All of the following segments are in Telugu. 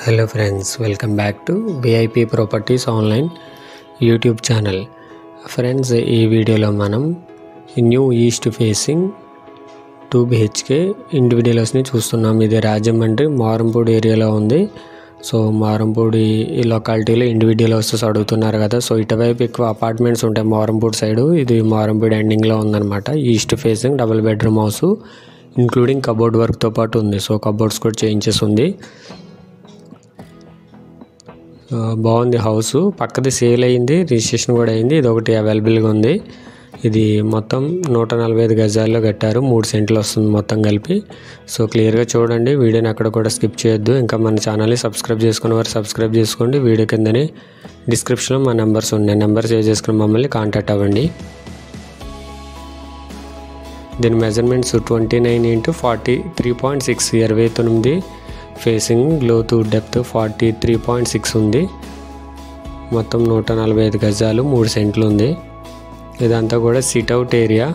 Hello friends, welcome back to VIP Properties Online YouTube channel. Friends, ఈ వీడియోలో మనం new east facing 2 BHK individual హౌస్ని చూస్తున్నాం. ఇది రాజమండ్రి మారంపూడి ఏరియాలో ఉంది. సో మారంపూడి ఈ లొకాలిటీలో ఇండివిడ్యువల్ హౌసెస్ అడుగుతున్నారు కదా. సో ఇటువైపు ఎక్కువ అపార్ట్మెంట్స్ ఉంటాయి మారంపూడి సైడు. ఇది మారంపూడి ఎండింగ్లో ఉందన్నమాట. East facing double bedroom house including cupboard వర్క్తో పాటు ఉంది. సో కబోర్డ్స్ కూడా చేంజెస్ ఉంది. బాగుంది హౌస్. పక్కది సేల్ అయింది, రిజిస్ట్రేషన్ కూడా అయింది. ఇది ఒకటి అవైలబుల్గా ఉంది. ఇది మొత్తం 145 గజాల్లో కట్టారు. 3 సెంట్లు వస్తుంది మొత్తం కలిపి. సో క్లియర్గా చూడండి, వీడియోని అక్కడ కూడా స్కిప్ చేయొద్దు. ఇంకా మన ఛానల్ని సబ్స్క్రైబ్ చేసుకున్న వారు సబ్స్క్రైబ్ చేసుకోండి. వీడియో కిందనే డిస్క్రిప్షన్లో మా నెంబర్స్ ఉన్నాయి. నెంబర్ సేవ్ చేసుకుని మమ్మల్ని కాంటాక్ట్ అవ్వండి. దీని మెజర్మెంట్స్ 29 × 43.6 29 ఫేసింగ్, లోతు డెప్త్ 43.6 ఉంది. మొత్తం 145 గజాలు 3 సెంట్లు ఉంది. ఇదంతా కూడా సిట్అవుట్ ఏరియా.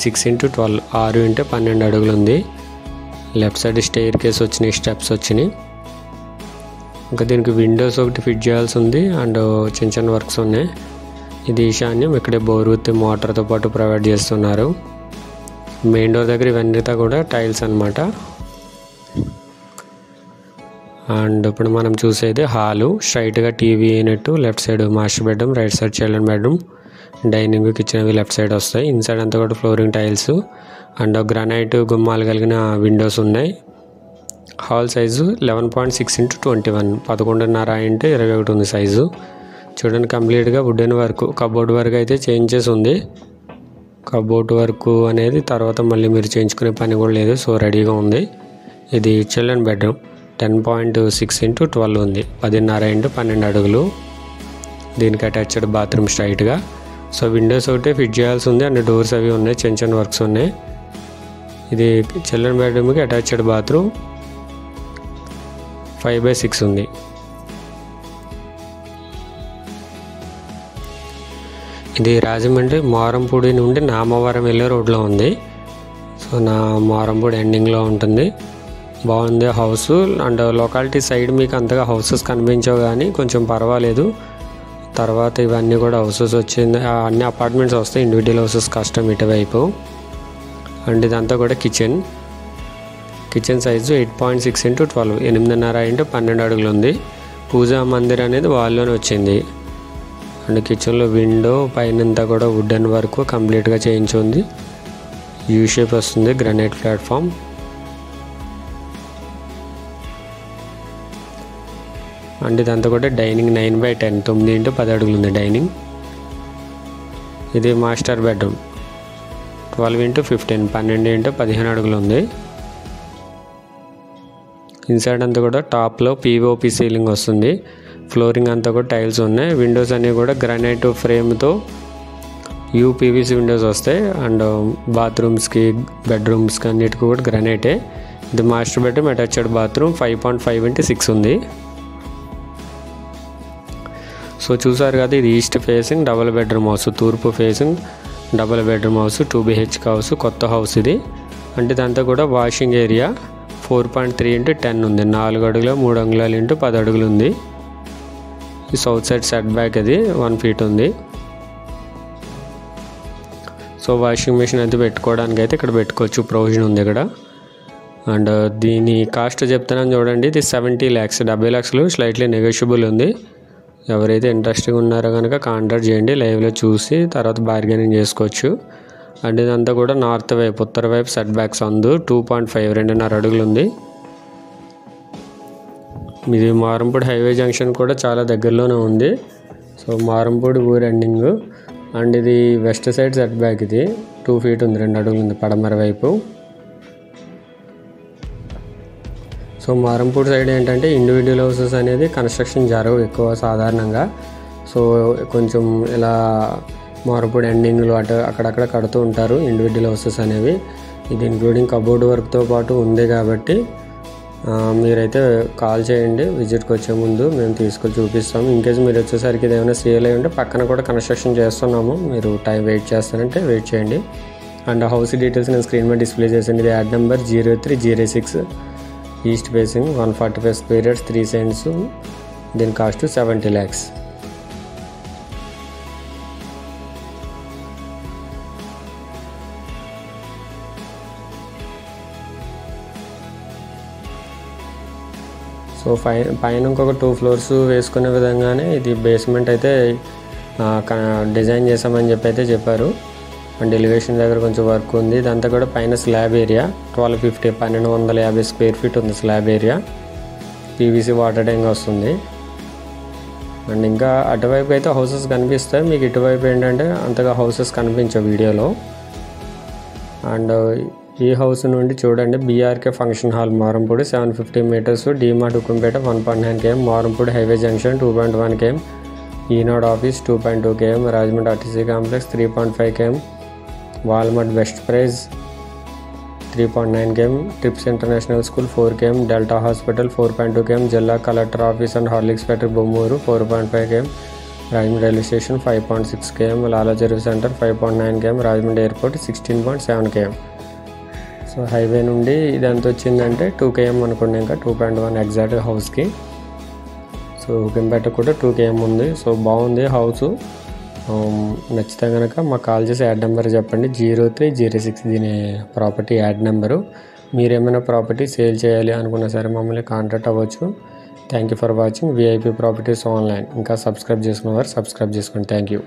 6 × 12 6 × 12 అడుగులు ఉంది. లెఫ్ట్ సైడ్ స్టెయిర్ కేస్ వచ్చినాయి, స్టెప్స్ వచ్చినాయి. ఇంకా దీనికి విండోస్ ఒకటి ఫిట్ చేయాల్సి ఉంది అండ్ చిన్న చిన్న వర్క్స్ ఉన్నాయి. ఇది ఈశాన్యం. ఇక్కడే బోర్ విత్ మోటార్తో పాటు ప్రొవైడ్ చేస్తున్నారు. మెయిన్ డోర్ దగ్గర ఇవన్నీ కూడా టైల్స్ అన్నమాట. అండ్ ఇప్పుడు మనం చూసేది హాలు. స్ట్రైట్గా TV unit, left side master bedroom, right side children bedroom, dining, kitchen అవి లెఫ్ట్ సైడ్ వస్తాయి. ఇన్సైడ్ అంతా కూడా ఫ్లోరింగ్ టైల్స్ అండ్ గ్రానైట్ గుమ్మాలు కలిగిన విండోస్ ఉన్నాయి. హాల్ సైజు 11.6 × 21 11.5 × 21 ఉంది సైజు. చూడండి, కంప్లీట్గా వుడెన్ వర్క్. కబోర్డ్ వర్క్ అయితే చేంజెస్ ఉంది. కబోర్డ్ వర్క్ అనేది తర్వాత మళ్ళీ మీరు చేయించుకునే పని కూడా లేదు. సో రెడీగా ఉంది. ఇది చిల్డ్రన్ బెడ్రూమ్. 10.6 × 12 ఉంది. 10.5 × 12 అడుగులు. దీనికి అటాచ్డ్ బాత్రూమ్ స్ట్రైట్గా. సో విండోస్ ఒకటి ఫిట్ చేయాల్సి ఉంది అండ్ డోర్స్ అవి ఉన్నాయి, చిన్న చిన్న వర్క్స్ ఉన్నాయి. ఇది చిల్డ్రన్ బెడ్రూమ్కి అటాచ్డ్ బాత్రూమ్. 5/6 ఉంది. ఇది రాజమండ్రి మారంపూడి నుండి నామవరం వెళ్ళే రోడ్లో ఉంది. సో మారంపూడి ఎండింగ్లో ఉంటుంది. బాగుంది హౌస్. అండ్ లొకాలిటీ సైడ్ మీకు అంతగా హౌసెస్ కనిపించవు కానీ కొంచెం పర్వాలేదు. తర్వాత ఇవన్నీ కూడా హౌసెస్ వచ్చింది, అన్ని అపార్ట్మెంట్స్ వస్తాయి. ఇండివిడ్యువల్ హౌసెస్ కష్టం ఇటువైపు. అండ్ ఇదంతా కూడా కిచెన్. కిచెన్ సైజు 8.6 × 12 8.5 × 12 అడుగులు ఉంది. పూజా మందిర్ అనేది వాళ్ళలోనే వచ్చింది. అండ్ కిచెన్లో విండో పైనంతా కూడా వుడెన్ వర్క్ కంప్లీట్గా చేయించి ఉంది. యూ షేప్ వస్తుంది, గ్రానైట్ ప్లాట్ఫామ్. అండ్ ఇదంతా కూడా డైనింగ్ 9/10 9 × 10 అడుగులు ఉంది డైనింగ్. ఇది మాస్టర్ బెడ్రూమ్ 12 × 15 12 × 15 అడుగులు ఉంది. ఇన్సైడ్ అంతా కూడా టాప్లో POP సీలింగ్ వస్తుంది. ఫ్లోరింగ్ అంతా కూడా టైల్స్ ఉన్నాయి. విండోస్ అన్నీ కూడా గ్రానైట్ ఫ్రేమ్తో UPVC విండోస్ వస్తాయి. అండ్ బాత్రూమ్స్కి, బెడ్రూమ్స్కి అన్నిటికీ కూడా గ్రానైటే. ఇది మాస్టర్ బెడ్రూమ్ అటాచ్డ్ బాత్రూమ్. 5.5 × 6 ఉంది. సో చూసారు కదా, ఇది east facing double bedroom house. తూర్పు facing double bedroom house, 2 BHK house, కొత్త హౌస్ ఇది. అంటే ఇదంతా కూడా వాషింగ్ ఏరియా. 4.3 × 10 ఉంది. 4 అడుగులు 3 అంగుళాలు × 10 అడుగులు ఉంది. ఈ సౌత్ సైడ్ సెట్ బ్యాక్ అది 1 feet ఉంది. సో వాషింగ్ మెషిన్ అయితే పెట్టుకోవడానికి అయితే ఇక్కడ పెట్టుకోవచ్చు, ప్రొవిజన్ ఉంది ఇక్కడ. అండ్ దీని కాస్ట్ చెప్తున్నాను చూడండి. ఇది 70 lakhs 70 lakhs స్లైట్లీ నెగోషియబుల్ ఉంది. ఎవరైతే ఇంట్రెస్ట్గా ఉన్నారో కనుక కాంటాక్ట్ చేయండి. లైవ్లో చూసి తర్వాత బార్గెనింగ్ చేసుకోవచ్చు. అండ్ ఇదంతా కూడా నార్త్ వైపు, ఉత్తర వైపు సెట్ బ్యాక్స్ అందు 2.5 2.5 అడుగులు ఉంది. ఇది మారంపూడి హైవే జంక్షన్ కూడా చాలా దగ్గరలోనే ఉంది. సో మారంపూడి ఊరు ఎండింగ్. అండ్ ఇది వెస్ట్ సైడ్ సెట్ బ్యాక్. ఇది 2 feet ఉంది, 2 అడుగులు ఉంది పడమర వైపు. సో మారంపూడి సైడ్ ఏంటంటే ఇండివిడ్యువల్ హౌసెస్ అనేది కన్స్ట్రక్షన్ జరగవు ఎక్కువ సాధారణంగా. సో కొంచెం ఇలా మారంపూడి ఎండింగ్లో అక్కడక్కడ కడుతూ ఉంటారు ఇండివిడ్యువల్ హౌసెస్ అనేవి. ఇది ఇంక్లూడింగ్ కబోర్డ్ వర్క్తో పాటు ఉంది కాబట్టి మీరైతే కాల్ చేయండి. విజిట్కి వచ్చే ముందు మేము తీసుకొని చూపిస్తాము. ఇన్కేస్ మీరు వచ్చేసరికి ఇది ఏమైనా సేల్ అయ్యి ఉంటే పక్కన కూడా కన్స్ట్రక్షన్ చేస్తున్నాము, మీరు టైం వెయిట్ చేస్తారంటే వెయిట్ చేయండి. అండ్ హౌస్ డీటెయిల్స్ నేను స్క్రీన్ మీద డిస్ప్లే చేశాను. ఇది add number 0306 east facing 145 square yards 3 cents. దీని కాస్ట్ 70 lakhs. సో పైన ఇంకొక 2 floors వేసుకునే విధంగానే ఇది బేస్మెంట్ అయితే డిజైన్ చేసామని అయితే చెప్పారు. అండ్ ఎలివేషన్ దగ్గర కొంచెం వర్క్ ఉంది. ఇదంతా కూడా పైన స్లాబ్ ఏరియా 1250 స్క్వేర్ ఫీట్ ఉంది slab area. PVC water tank వస్తుంది. అండ్ ఇంకా అటువైపు అయితే హౌసెస్ కనిపిస్తాయి, మీకు ఇటువైపు ఏంటంటే అంతగా హౌసెస్ కనిపించవు వీడియోలో. అండ్ ఈ హౌస్ నుండి చూడండి BRK function hall Marampudi 750 meters, DMart Ukkampeta 1.9 km, Marampudi highway junction 2.1 km, Eenadu office 2.2 km, Rajahmundry RTC complex 3.5 km, Walmart best price 3.9 km, Trips international school 4 km, Delta hospital 4.2 km, జిల్లా collector office and Horlicks factory Bommuru 4.5 km, Rajahmundry railway station 5.6 km, Lala Cheruvu centre 5.9 km, Rajahmundry airport 16.7 km. So highway నుండి ఇది ఎంత వచ్చిందంటే 2 km అనుకోండి, ఇంకా 2.1 ఎగ్జాక్ట్ హౌస్కి. సో ఉక్కంపేట కూడా 2 km ఉంది. సో బాగుంది హౌస్. నచ్చితే కనుక మాకు కాల్ చేసి యాడ్ నెంబర్ చెప్పండి 0306 దీని ప్రాపర్టీ యాడ్ నెంబరు. మీరేమైనా ప్రాపర్టీ సేల్ చేయాలి అనుకున్నా సరే మమ్మల్ని కాంటాక్ట్ అవ్వచ్చు. Thank you for watching VIP properties online. ఇంకా సబ్స్క్రైబ్ చేసుకున్న వారు సబ్స్క్రైబ్ చేసుకోండి. Thank you.